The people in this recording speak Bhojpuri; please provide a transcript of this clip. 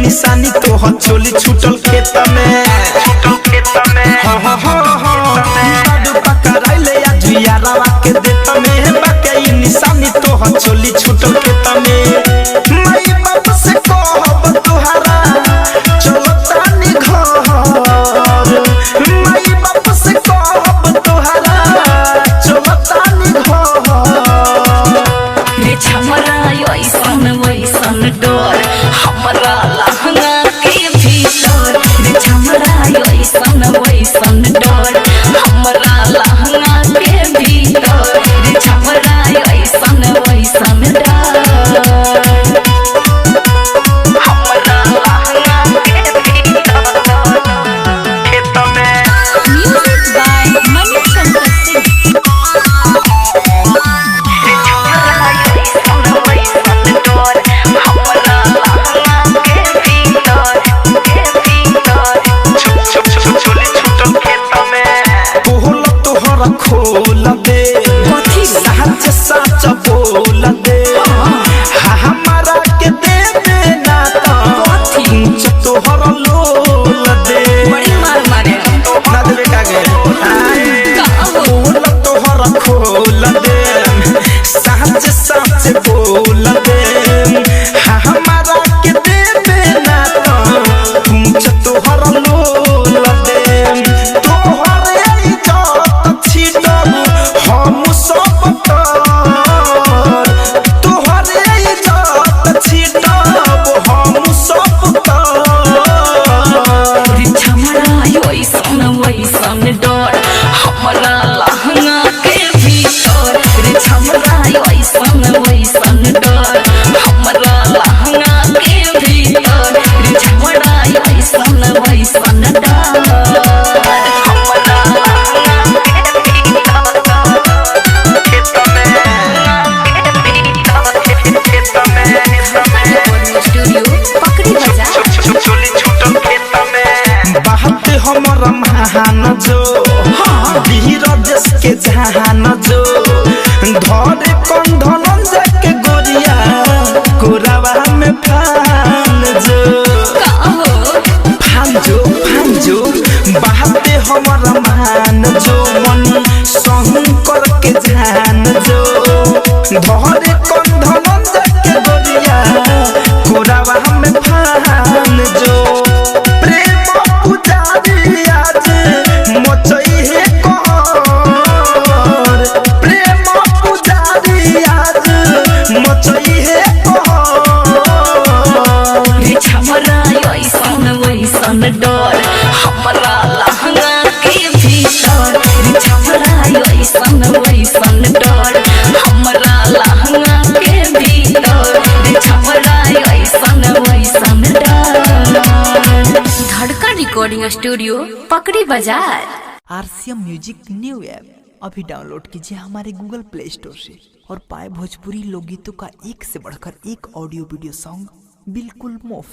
निशानी तो हम चोली छूटल खेत में पकड़ाइले या जुयारावा के देत में बाके निशानी तो हम चोली छूटल खेत में माई बाप से कहब तुहारा चलता नि घर माई बाप से कहब तुहारा चलता नि घर रे छमरा ऐसन वैसन डर हमरा लहंगा के भीतर रे छमरा ऐसन वैसन डर हमरा लहंगा के भीतर रे छमरा ऐसन वैसन डर हमरा लहंगा के भीतर खेत में म्यूजिक बाय मनीष शंकर सिंह खोल दे सच सच बोल दे हमारा के दे देना तो तोहर लोल दे बड़ी मार मारे ना दे बेटा गे बोल तोहर खोल दे सच सच बोल दे हमारा के दे देना तो तोहर लोल दे हम सब तोहरे इज्जत छिटब हम सब छमरा ऐसन वैसन डर हमरा लहंगा के भीतर रे छमरा ऐसन वैसन डर हमरा लहंगा के भीतर रे छमरा ऐसन वैसन डर हमरा लहंगा बात हमर महान जो वीर देश के जहान जो धरे कंधन जाके गोरिया कोरावा में फान जो बात हमर महान जो मन शंकर के जान जो धरे कंधन जाके गोरिया कोरावा में फान जो डर हमरा लहंगा के भीतर रे छमरा ऐसन वैसन डर हमरा लहंगा के भीतर रे छमरा ऐसन वैसन डर धड़कन रिकॉर्डिंग स्टूडियो पकड़ी बाजार। आरसीएम म्यूजिक न्यू ऐप अभी डाउनलोड कीजिए हमारे गूगल प्ले स्टोर से और पाए भोजपुरी लोकगीतों का एक से बढ़कर एक ऑडियो वीडियो सॉन्ग बिल्कुल मुफ्त।